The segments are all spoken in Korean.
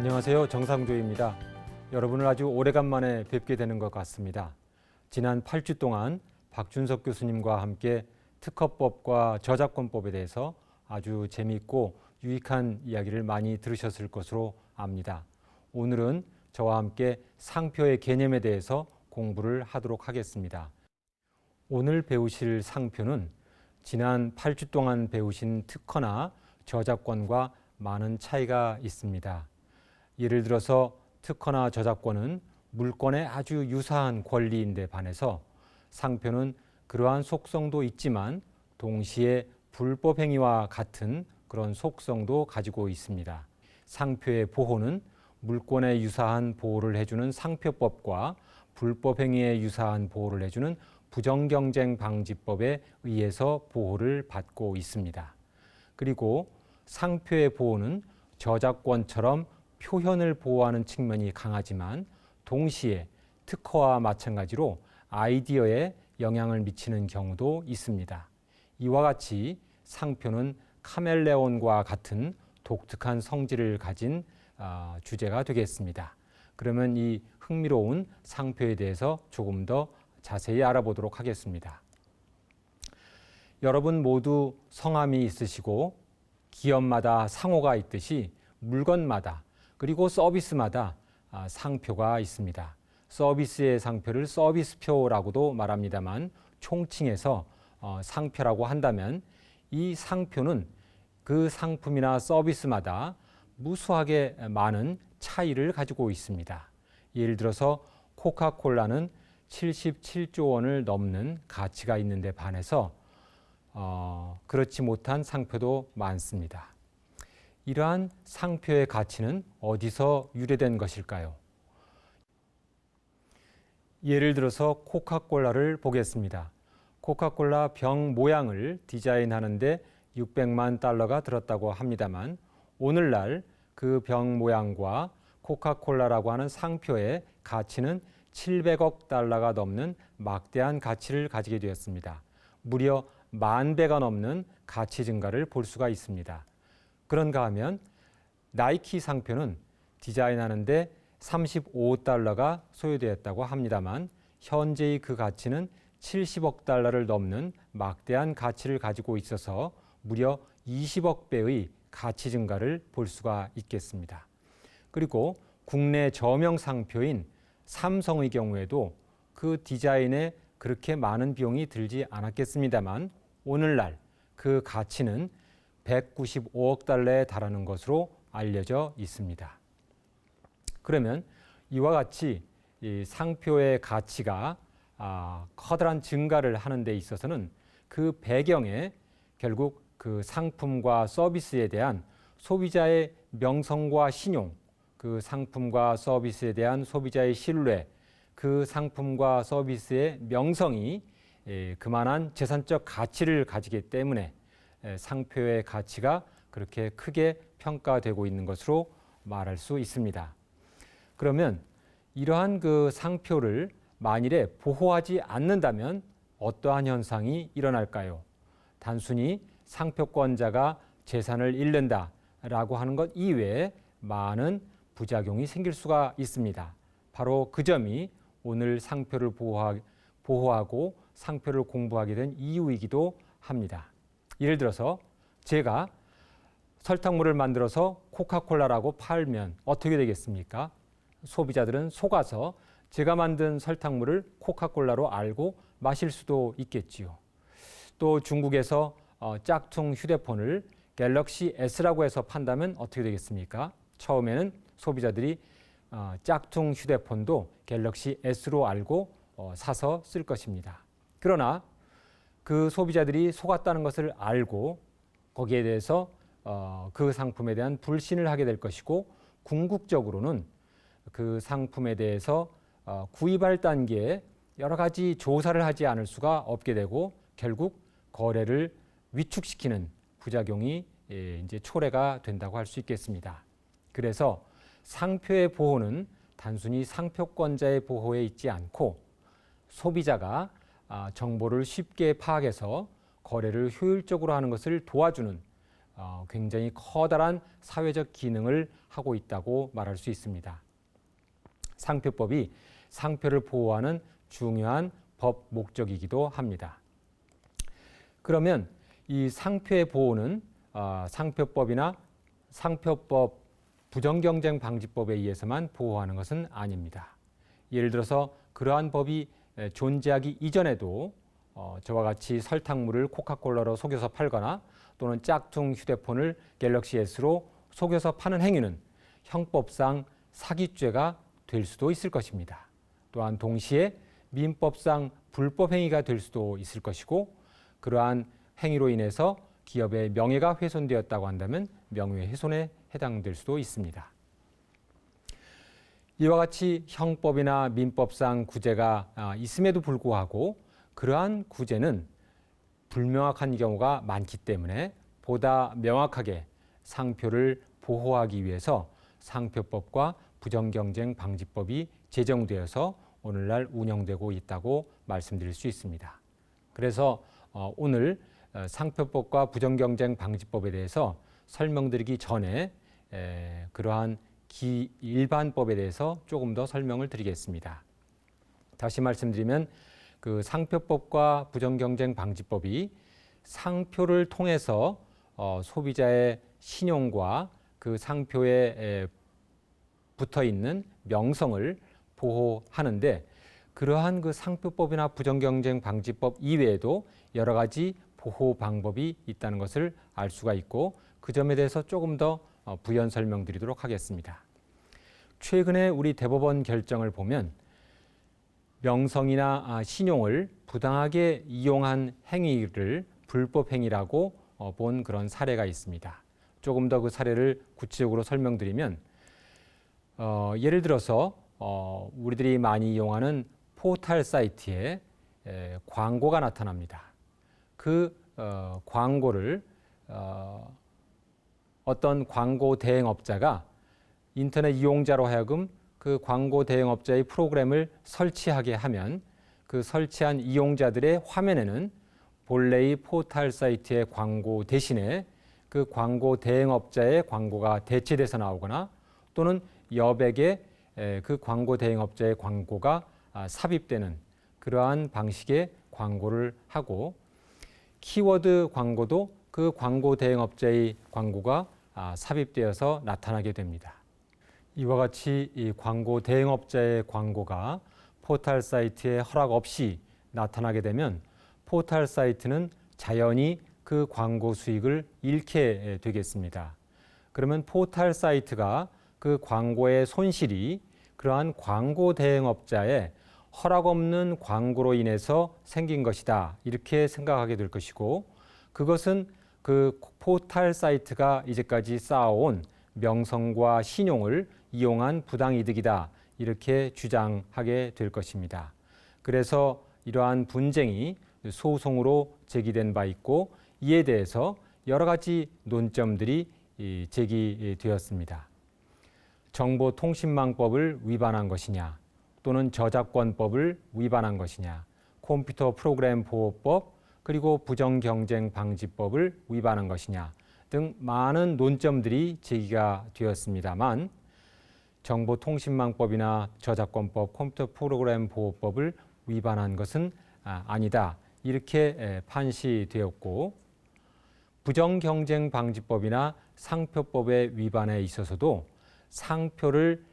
안녕하세요. 정상조입니다. 여러분을 아주 오래간만에 뵙게 되는 것 같습니다. 지난 8주 동안 박준석 교수님과 함께 특허법과 저작권법에 대해서 아주 재미있고 유익한 이야기를 많이 들으셨을 것으로 압니다. 오늘은 저와 함께 상표의 개념에 대해서 공부를 하도록 하겠습니다. 오늘 배우실 상표는 지난 8주 동안 배우신 특허나 저작권과 많은 차이가 있습니다. 예를 들어서 특허나 저작권은 물권에 아주 유사한 권리인데 반해서 상표는 그러한 속성도 있지만 동시에 불법 행위와 같은 그런 속성도 가지고 있습니다. 상표의 보호는 물권에 유사한 보호를 해주는 상표법과 불법 행위에 유사한 보호를 해주는 부정경쟁방지법에 의해서 보호를 받고 있습니다. 그리고 상표의 보호는 저작권처럼 표현을 보호하는 측면이 강하지만 동시에 특허와 마찬가지로 아이디어에 영향을 미치는 경우도 있습니다. 이와 같이 상표는 카멜레온과 같은 독특한 성질을 가진 주제가 되겠습니다. 그러면 이 흥미로운 상표에 대해서 조금 더 자세히 알아보도록 하겠습니다. 여러분 모두 성함이 있으시고 기업마다 상호가 있듯이 물건마다 그리고 서비스마다 상표가 있습니다. 서비스의 상표를 서비스표라고도 말합니다만 총칭해서 상표라고 한다면 이 상표는 그 상품이나 서비스마다 무수하게 많은 차이를 가지고 있습니다. 예를 들어서 코카콜라는 77조 원을 넘는 가치가 있는데 반해서 그렇지 못한 상표도 많습니다. 이러한 상표의 가치는 어디서 유래된 것일까요? 예를 들어서 코카콜라를 보겠습니다. 코카콜라 병 모양을 디자인하는데 600만 달러가 들었다고 합니다만 오늘날 그 병 모양과 코카콜라라고 하는 상표의 가치는 700억 달러가 넘는 막대한 가치를 가지게 되었습니다. 무려 10,000배가 넘는 가치 증가를 볼 수가 있습니다. 그런가 하면 나이키 상표는 디자인하는데 35달러가 소요되었다고 합니다만 현재의 그 가치는 70억 달러를 넘는 막대한 가치를 가지고 있어서 무려 20억 배의 가치 증가를 볼 수가 있겠습니다. 그리고 국내 저명 상표인 삼성의 경우에도 그 디자인에 그렇게 많은 비용이 들지 않았겠습니다만 오늘날 그 가치는 195억 달러에 달하는 것으로 알려져 있습니다. 그러면 이와 같이 이 상표의 가치가 커다란 증가를 하는 데 있어서는 그 배경에 결국 그 상품과 서비스에 대한 소비자의 명성과 신용, 그 상품과 서비스에 대한 소비자의 신뢰, 그 상품과 서비스의 명성이 그만한 재산적 가치를 가지기 때문에 상표의 가치가 그렇게 크게 평가되고 있는 것으로 말할 수 있습니다. 그러면 이러한 그 상표를 만일에 보호하지 않는다면 어떠한 현상이 일어날까요? 단순히 상표권자가 재산을 잃는다라고 하는 것 이외에 많은 부작용이 생길 수가 있습니다. 바로 그 점이 오늘 상표를 보호하고 상표를 공부하게 된 이유이기도 합니다. 예를 들어서 제가 설탕물을 만들어서 코카콜라라고 팔면 어떻게 되겠습니까? 소비자들은 속아서 제가 만든 설탕물을 코카콜라로 알고 마실 수도 있겠지요. 또 중국에서 짝퉁 휴대폰을 갤럭시 S라고 해서 판다면 어떻게 되겠습니까? 처음에는 소비자들이 짝퉁 휴대폰도 갤럭시 S로 알고 사서 쓸 것입니다. 그러나 그 소비자들이 속았다는 것을 알고 거기에 대해서 그 상품에 대한 불신을 하게 될 것이고 궁극적으로는 그 상품에 대해서 구입할 단계에 여러 가지 조사를 하지 않을 수가 없게 되고 결국 거래를 위축시키는 부작용이 이제 초래가 된다고 할 수 있겠습니다. 그래서 상표의 보호는 단순히 상표권자의 보호에 있지 않고 소비자가 정보를 쉽게 파악해서 거래를 효율적으로 하는 것을 도와주는 굉장히 커다란 사회적 기능을 하고 있다고 말할 수 있습니다. 상표법이 상표를 보호하는 중요한 법 목적이기도 합니다. 그러면 이 상표의 보호는 상표법이나 상표법 부정경쟁 방지법에 의해서만 보호하는 것은 아닙니다. 예를 들어서 그러한 법이 존재하기 이전에도 저와 같이 설탕물을 코카콜라로 속여서 팔거나 또는 짝퉁 휴대폰을 갤럭시 S로 속여서 파는 행위는 형법상 사기죄가 될 수도 있을 것입니다. 또한 동시에 민법상 불법 행위가 될 수도 있을 것이고 그러한 행위로 인해서 기업의 명예가 훼손되었다고 한다면 명예훼손에 해당될 수도 있습니다. 이와 같이 형법이나 민법상 구제가 있음에도 불구하고 그러한 구제는 불명확한 경우가 많기 때문에 보다 명확하게 상표를 보호하기 위해서 상표법과 부정경쟁 방지법이 제정되어서 오늘날 운영되고 있다고 말씀드릴 수 있습니다. 그래서 오늘 상표법과 부정경쟁 방지법에 대해서 설명드리기 전에 그러한 일반법에 대해서 조금 더 설명을 드리겠습니다. 다시 말씀드리면 그 상표법과 부정경쟁 방지법이 상표를 통해서 소비자의 신용과 그 상표에 붙어 있는 명성을 보호하는데 그러한 그 상표법이나 부정경쟁 방지법 이외에도 여러 가지 보호 방법이 있다는 것을 알 수가 있고 그 점에 대해서 조금 더 부연 설명드리도록 하겠습니다. 최근에 우리 대법원 결정을 보면 명성이나 신용을 부당하게 이용한 행위를 불법 행위라고 본 그런 사례가 있습니다. 조금 더 그 사례를 구체적으로 설명드리면 예를 들어서 우리들이 많이 이용하는 포털 사이트에 광고가 나타납니다. 그 광고를 어떤 광고 대행업자가 인터넷 이용자로 하여금 그 광고 대행업자의 프로그램을 설치하게 하면 그 설치한 이용자들의 화면에는 본래의 포털 사이트의 광고 대신에 그 광고 대행업자의 광고가 대체돼서 나오거나 또는 여백의 그 광고 대행업자의 광고가 삽입되는 그러한 방식의 광고를 하고 키워드 광고도 그 광고 대행업자의 광고가 삽입되어서 나타나게 됩니다. 이와 같이 이 광고 대행업자의 광고가 포털 사이트에 허락 없이 나타나게 되면 포털 사이트는 자연히 그 광고 수익을 잃게 되겠습니다. 그러면 포털 사이트가 그 광고의 손실이 그러한 광고 대행업자의 허락 없는 광고로 인해서 생긴 것이다 이렇게 생각하게 될 것이고 그것은 그 포털 사이트가 이제까지 쌓아온 명성과 신용을 이용한 부당이득이다 이렇게 주장하게 될 것입니다. 그래서 이러한 분쟁이 소송으로 제기된 바 있고 이에 대해서 여러 가지 논점들이 제기되었습니다. 정보통신망법을 위반한 것이냐 또는 저작권법을 위반한 것이냐 컴퓨터 프로그램 보호법 그리고 부정경쟁방지법을 위반한 것이냐 등 많은 논점들이 제기가 되었습니다만 정보통신망법이나 저작권법, 컴퓨터 프로그램 보호법을 위반한 것은 아니다 이렇게 판시되었고 부정경쟁방지법이나 상표법의 위반에 있어서도 상표를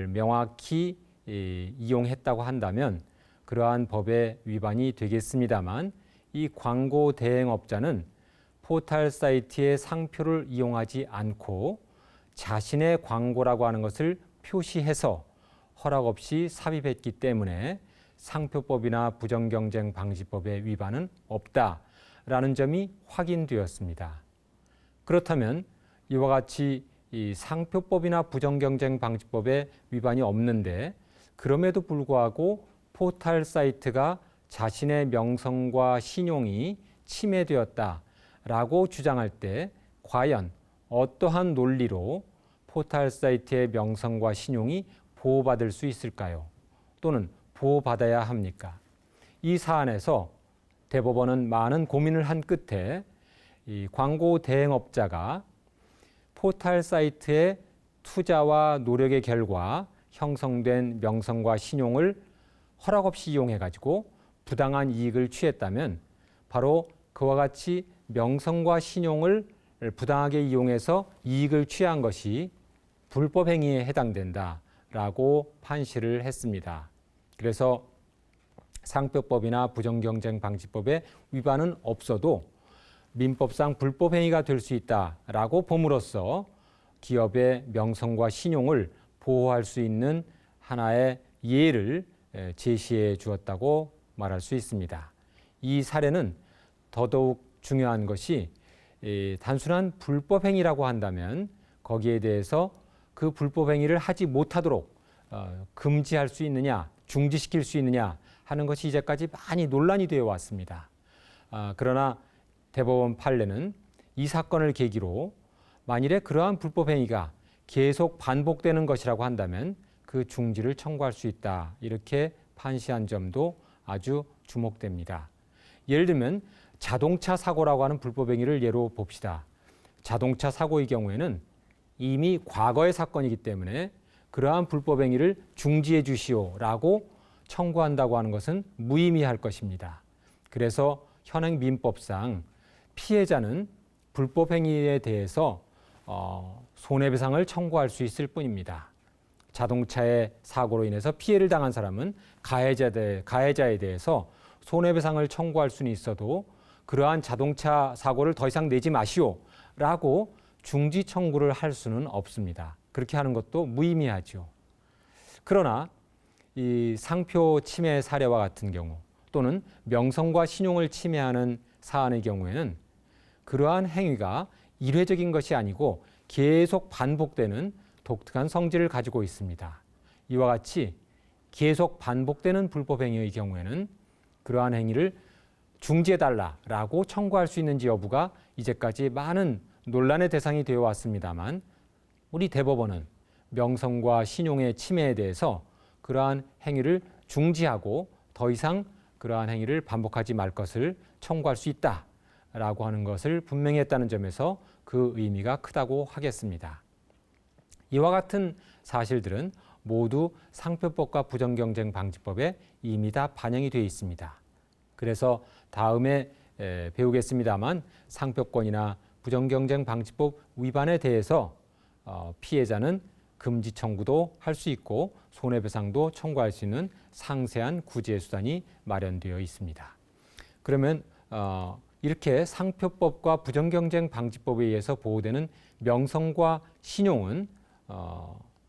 명확히 이용했다고 한다면 그러한 법의 위반이 되겠습니다만 이 광고 대행업자는 포털 사이트의 상표를 이용하지 않고 자신의 광고라고 하는 것을 표시해서 허락 없이 삽입했기 때문에 상표법이나 부정경쟁방지법의 위반은 없다라는 점이 확인되었습니다. 그렇다면 이와 같이 이 상표법이나 부정경쟁방지법의 위반이 없는데 그럼에도 불구하고 포털 사이트가 자신의 명성과 신용이 침해되었다라고 주장할 때 과연 어떠한 논리로 포털 사이트의 명성과 신용이 보호받을 수 있을까요? 또는 보호받아야 합니까? 이 사안에서 대법원은 많은 고민을 한 끝에 이 광고 대행업자가 포털 사이트의 투자와 노력의 결과 형성된 명성과 신용을 허락 없이 이용해 가지고 부당한 이익을 취했다면 바로 그와 같이 명성과 신용을 부당하게 이용해서 이익을 취한 것이 불법 행위에 해당된다라고 판시를 했습니다. 그래서 상표법이나 부정경쟁방지법의 위반은 없어도 민법상 불법 행위가 될 수 있다라고 봄으로써 기업의 명성과 신용을 보호할 수 있는 하나의 예를 제시해 주었다고 말할 수 있습니다. 이 사례는 더더욱 중요한 것이 단순한 불법 행위라고 한다면 거기에 대해서 그 불법 행위를 하지 못하도록 금지할 수 있느냐, 중지시킬 수 있느냐 하는 것이 이제까지 많이 논란이 되어 왔습니다. 그러나 대법원 판례는 이 사건을 계기로 만일에 그러한 불법 행위가 계속 반복되는 것이라고 한다면 그 중지를 청구할 수 있다. 이렇게 판시한 점도 아주 주목됩니다. 예를 들면 자동차 사고라고 하는 불법 행위를 예로 봅시다. 자동차 사고의 경우에는 이미 과거의 사건이기 때문에 그러한 불법 행위를 중지해 주시오라고 청구한다고 하는 것은 무의미할 것입니다. 그래서 현행 민법상 피해자는 불법 행위에 대해서 손해배상을 청구할 수 있을 뿐입니다. 자동차의 사고로 인해서 피해를 당한 사람은 가해자에 대해서 손해배상을 청구할 수는 있어도 그러한 자동차 사고를 더 이상 내지 마시오라고 중지 청구를 할 수는 없습니다. 그렇게 하는 것도 무의미하죠. 그러나 이 상표 침해 사례와 같은 경우 또는 명성과 신용을 침해하는 사안의 경우에는 그러한 행위가 일회적인 것이 아니고 계속 반복되는 독특한 성질을 가지고 있습니다. 이와 같이 계속 반복되는 불법 행위의 경우에는 그러한 행위를 중지해달라라고 청구할 수 있는지 여부가 이제까지 많은 논란의 대상이 되어 왔습니다만 우리 대법원은 명성과 신용의 침해에 대해서 그러한 행위를 중지하고 더 이상 그러한 행위를 반복하지 말 것을 청구할 수 있다라고 하는 것을 분명히 했다는 점에서 그 의미가 크다고 하겠습니다. 이와 같은 사실들은 모두 상표법과 부정경쟁방지법에 이미 다 반영이 되어 있습니다. 그래서 다음에 배우겠습니다만 상표권이나 부정경쟁방지법 위반에 대해서 피해자는 금지 청구도 할 수 있고 손해배상도 청구할 수 있는 상세한 구제 수단이 마련되어 있습니다. 그러면 이렇게 상표법과 부정경쟁방지법에 의해서 보호되는 명성과 신용은